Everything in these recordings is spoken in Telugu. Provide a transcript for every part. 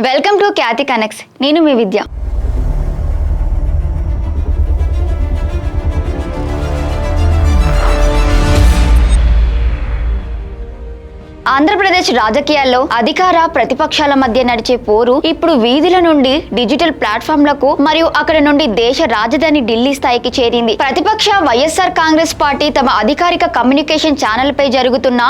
Welcome to Khyati connects. నేను మీ విద్య. ఆంధ్రప్రదేశ్ రాజకీయాల్లో అధికార ప్రతిపక్షాల మధ్య నడిచే పోరు ఇప్పుడు వీధుల నుండి డిజిటల్ ప్లాట్ఫామ్లకు మరియు అక్కడ నుండి దేశ రాజధాని ఢిల్లీ స్థాయికి చేరింది. ప్రతిపక్ష వైఎస్ఆర్ కాంగ్రెస్ పార్టీ తమ అధికారిక కమ్యూనికేషన్ ఛానల్ పై జరుగుతున్న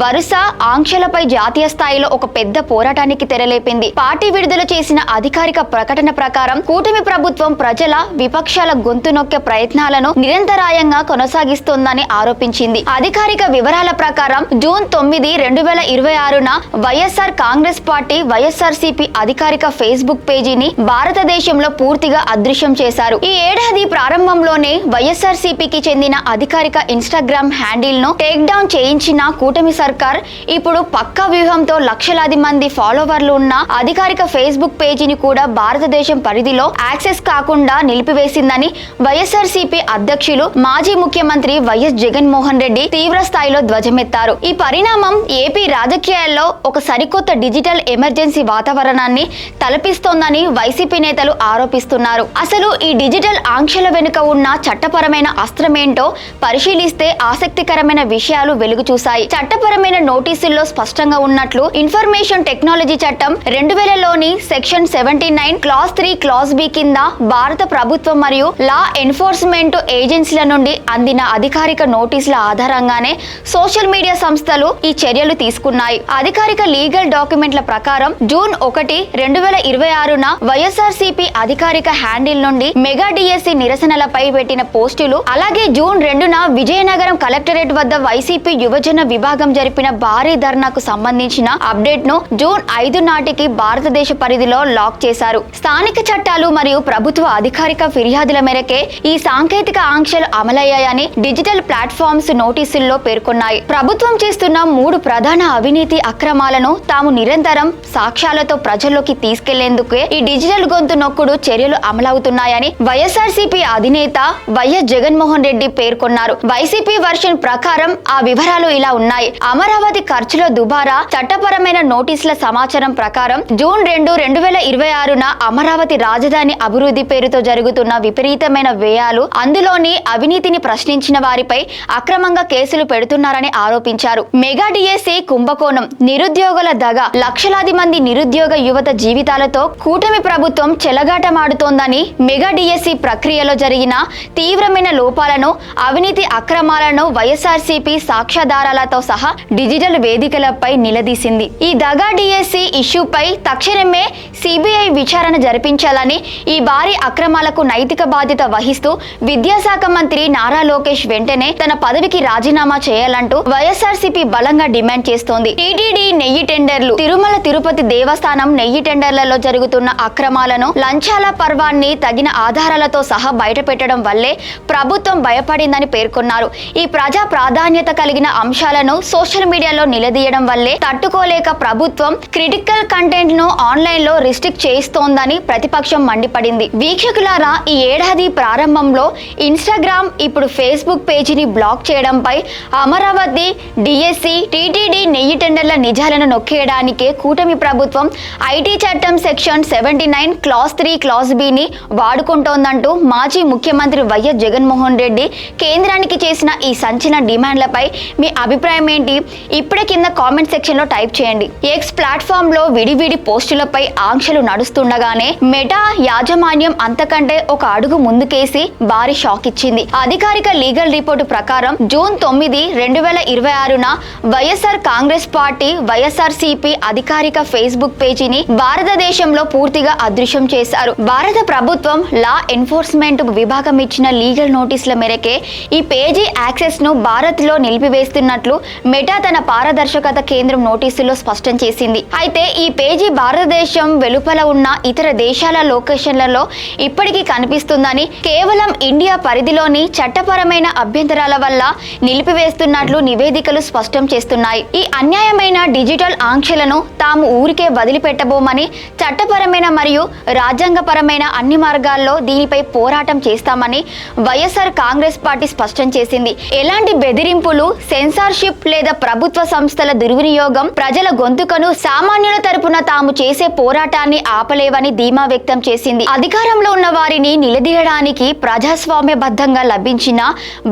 వరుస ఆంక్షలపై జాతీయ స్థాయిలో ఒక పెద్ద పోరాటానికి తెరలేపింది. పార్టీ విడుదల చేసిన అధికారిక ప్రకటన ప్రకారం కూటమి ప్రభుత్వం ప్రజల విపక్షాల గొంతు నొక్కే ప్రయత్నాలను నిరంతరాయంగా కొనసాగిస్తోందని ఆరోపించింది. అధికారిక వివరాల ప్రకారం జూన్ 9, 2026న వైఎస్ఆర్ కాంగ్రెస్ పార్టీ వైఎస్ఆర్సీపీ అధికారిక ఫేస్బుక్ పేజీని భారతదేశంలో పూర్తిగా అదృశ్యం చేశారు. ఈ ఏడాది ప్రారంభంలోనే వైఎస్ఆర్సీపీకి చెందిన అధికారిక ఇన్స్టాగ్రామ్ హ్యాండిల్ ను టేక్ డౌన్ చేయించిన కూటమి సర్కార్ ఇప్పుడు పక్కా వ్యూహంతో లక్షలాది మంది ఫాలోవర్లు ఉన్న అధికారిక ఫేస్బుక్ పేజీని కూడా భారతదేశం పరిధిలో యాక్సెస్ కాకుండా నిలిపివేసిందని వైఎస్ఆర్సీపీ అధ్యక్షులు మాజీ ముఖ్యమంత్రి వైఎస్ జగన్మోహన్ రెడ్డి తీవ్ర స్థాయిలో ధ్వజమెత్తారు. ఈ పరిణామం ఏపీ రాజకీయాల్లో ఒక సరికొత్త డిజిటల్ ఎమర్జెన్సీ వాతావరణాన్ని తలపిస్తోందని వైసీపీ నేతలు ఆరోపిస్తున్నారు. అసలు ఈ డిజిటల్ ఆంక్షల వెనుక ఉన్న చట్టపరమైన అస్త్రమేంటో పరిశీలిస్తే ఆసక్తికరమైన విషయాలు వెలుగు చూశాయి. చట్టపరమైన నోటీసుల్లో స్పష్టంగా ఉన్నట్లు ఇన్ఫర్మేషన్ టెక్నాలజీ చట్టం 2000లోని సెక్షన్ 79 క్లాస్ 3 క్లాస్ బి కింద భారత ప్రభుత్వం మరియు లా ఎన్ఫోర్స్మెంట్ ఏజెన్సీల నుండి అందిన అధికారిక నోటీసుల ఆధారంగానే సోషల్ మీడియా సంస్థలు ఈ చర్యలు తీసుకున్నాయి. అధికారిక లీగల్ డాక్యుమెంట్ల ప్రకారం జూన్ 1, 2026న వైఎస్ఆర్సీపీ అధికారిక హ్యాండిల్ నుండి మెగా డిఎస్సి నిరసనలపై పెట్టిన పోస్టులు, అలాగే జూన్ 2న విజయనగరం కలెక్టరేట్ వద్ద వైసీపీ యువజన విభాగం జరిపిన భారీ ధర్నాకు సంబంధించిన అప్డేట్ ను జూన్ 5 నాటికి భారతదేశ పరిధిలో లాక్ చేశారు. స్థానిక చట్టాలు మరియు ప్రభుత్వ అధికారిక ఫిర్యాదుల మేరకే ఈ సాంకేతిక ఆంక్షలు అమలయ్యాయని డిజిటల్ ప్లాట్ఫామ్స్ నోటీసుల్లో పేర్కొన్నాయి. ప్రభుత్వం చేస్తున్న 3 ప్రధాన అవినీతి అక్రమాలను తాము నిరంతరం సాక్ష్యాలతో ప్రజల్లోకి తీసుకెళ్లేందుకే ఈ డిజిటల్ గొంతు నొక్కుడు చర్యలు అమలవుతున్నాయని వైఎస్ఆర్సీపీ అధినేత వైఎస్ జగన్మోహన్ రెడ్డి పేర్కొన్నారు. వైసీపీ వర్షన్ ప్రకారం ఆ వివరాలు ఇలా ఉన్నాయి. అమరావతి ఖర్చుల దుబారా చట్టపరమైన నోటీసుల సమాచారం ప్రకారం జూన్ 2, 2026న అమరావతి రాజధాని అభివృద్ధి పేరుతో జరుగుతున్న విపరీతమైన వ్యయాలు, అందులోని అవినీతిని ప్రశ్నించిన వారిపై అక్రమంగా కేసులు పెడుతున్నారని ఆరోపించారు. మెగా డిఎస్సి కుంభకోణం, నిరుద్యోగుల దగ, లక్షలాది మంది నిరుద్యోగ యువత జీవితాలతో కూటమి ప్రభుత్వం చెలగాటమాడుతోందని, మెగా డిఎస్సి ప్రక్రియలో జరిగిన తీవ్రమైన లోపాలను, అవినీతి అక్రమాలను వైఎస్ఆర్సీపీ సాక్ష్యాధారాలతో సహా డిజిటల్ వేదికలపై నిలదీసింది. ఈ దగా డిఎస్సి ఇష్యూపై తక్షణమే సిబిఐ విచారణ జరిపించాలని, ఈ భారీ అక్రమాలకు నైతిక బాధ్యత వహిస్తూ విద్యాశాఖ మంత్రి నారా లోకేష్ వెంటనే తన పదవికి రాజీనామా చేయాలంటూ వైఎస్ఆర్సీపీ బలంగా డిమాండ్ చేస్తోంది. టీటీడీ నెయ్యి టెండర్లు, తిరుమల తిరుపతి దేవస్థానం నెయ్యి టెండర్లలో జరుగుతున్న అక్రమాలను, లంచాల పర్వాన్ని తగిన ఆధారాలతో సహా బయటపెట్టడం వల్లే ప్రభుత్వం భయపడిందని పేర్కొన్నారు. ఈ ప్రజా ప్రాధాన్యత కలిగిన అంశాలను సోషల్ మీడియాలో నిలదీయడం వల్లే తట్టుకోలేక ప్రభుత్వం క్రిటికల్ కంటెంట్ ను ఆన్లైన్ లో రిస్ట్రిక్ట్ చేస్తోందని ప్రతిపక్షం మండిపడింది. వీక్షకులారా, ఈ ఏడాది ప్రారంభంలో ఇన్స్టాగ్రామ్ ఇప్పుడు ఫేస్బుక్ పేజీని బ్లాక్ చేయడంపై అమరావతి డిఎస్సి, టీటీడీ నెయ్యి టెండర్ల నిజాలను నొక్కేయడానికే కూటమి ప్రభుత్వం ఐటీ చట్టం సెక్షన్ 79 క్లాస్ 3 క్లాస్ బిని వాడుకుంటోందంటూ మాజీ ముఖ్యమంత్రి వైఎస్ జగన్మోహన్ రెడ్డి కేంద్రానికి చేసిన ఈ సంచలన డిమాండ్లపై మీ అభిప్రాయం ఏంటి? ఇప్పుడే కింద కామెంట్ సెక్షన్ లో టైప్ చేయండి. ఎక్స్ ప్లాట్ఫామ్ లో విడివిడి పోస్టులపై ఆంక్షలు నడుస్తుండగానే మెటా యాజమాన్యం అంతకంటే ఒక అడుగు ముందుకేసి భారీ షాక్ ఇచ్చింది. అధికారిక లీగల్ రిపోర్టు ప్రకారం జూన్ 9, 2026న వైఎస్ఆర్ కాంగ్రెస్ పార్టీ వైఎస్ఆర్సీపీ అధికారిక ఫేస్బుక్ పేజీని భారతదేశంలో పూర్తిగా అదృశ్యం చేశారు. భారత ప్రభుత్వం లా ఎన్ఫోర్స్మెంట్ విభాగం ఇచ్చిన లీగల్ నోటీసుల మేరకే ఈ పేజీ యాక్సెస్ ను భారత్ లో నిలిపివేస్తున్నట్లు మెటా తన పారదర్శకత కేంద్రం నోటీసులో స్పష్టం చేసింది. అయితే ఈ పేజీ భారతదేశం వెలుపల ఉన్న ఇతర దేశాల లొకేషన్లలో ఇప్పటికీ కనిపిస్తుందని, కేవలం ఇండియా పరిధిలోని చట్టపరమైన అభ్యంతరాల వల్ల నిలిపివేస్తున్నట్లు నివేదికలు స్పష్టం చేస్తున్నాయి. ఈ అన్యాయమైన డిజిటల్ ఆంక్షలను తాము ఊరికే వదిలిపెట్టబోమని, చట్టపరమైన మరియు రాజ్యాంగపరమైన అన్ని మార్గాల్లో దీనిపై పోరాటం చేస్తామని వైఎస్ఆర్ కాంగ్రెస్ పార్టీ స్పష్టం చేసింది. ఎలాంటి బెదిరింపులు, సెన్సార్షిప్ లేదా ప్రభుత్వ సంస్థల దుర్వినియోగం, ప్రజల గొంతుకను సామాన్యుల తరపున తాము చేసే పోరాటాన్ని విజయాన్ని ఆపలేవని ధీమా వ్యక్తం చేసింది. అధికారంలో ఉన్న వారిని నిలదీయడానికి ప్రజాస్వామ్యబద్ధంగా లభించిన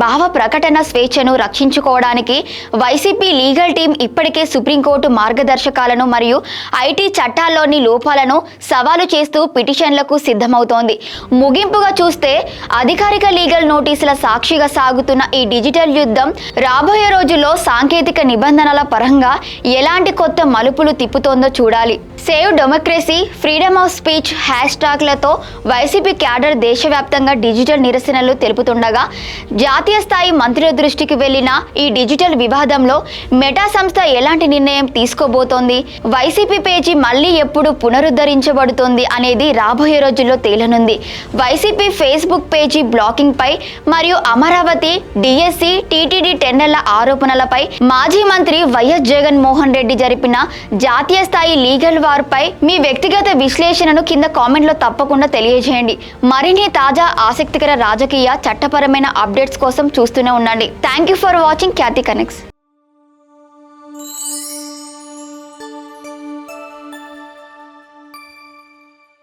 భావ ప్రకటన స్వేచ్ఛను రక్షించుకోవడానికి వైసీపీ లీగల్ టీం ఇప్పటికే సుప్రీంకోర్టు మార్గదర్శకాలను మరియు ఐటీ చట్టాల్లోని లోపాలను సవాలు చేస్తూ పిటిషన్లకు సిద్ధమవుతోంది. ముగింపుగా చూస్తే అధికారిక లీగల్ నోటీసుల సాక్షిగా సాగుతున్న ఈ డిజిటల్ యుద్ధం రాబోయే రోజుల్లో సాంకేతిక నిబంధనల పరంగా ఎలాంటి కొత్త మలుపులు తిప్పుతోందో చూడాలి. Save democracy, freedom of speech hash ట్యాగ్లతో వైసీపీ క్యాడర్ దేశవ్యాప్తంగా డిజిటల్ నిరసనలు తెలుపుతుండగా జాతీయ స్థాయి మంత్రుల దృష్టికి వెళ్లిన ఈ డిజిటల్ వివాదంలో మెటా సంస్థ ఎలాంటి నిర్ణయం తీసుకోబోతోంది, వైసీపీ పేజీ మళ్లీ ఎప్పుడు పునరుద్ధరించబడుతోంది అనేది రాబోయే రోజుల్లో తేలనుంది. వైసీపీ ఫేస్బుక్ పేజీ బ్లాకింగ్ పై మరియు అమరావతి, డిఎస్సి, టీటీడీ టెండర్ల ఆరోపణలపై మాజీ మంత్రి వైఎస్ జగన్మోహన్ రెడ్డి జరిపిన జాతీయ స్థాయి లీగల్ వార్పై మీ వ్యక్తిగత విశ్లేషణను కింద కామెంట్లో తప్పకుండా తెలియజేయండి. మరిన్ని తాజా ఆసక్తికర రాజకీయ చట్టపరమైన అప్డేట్స్ కోసం చూస్తూనే ఉండండి. Thank you for watching Khyati connects.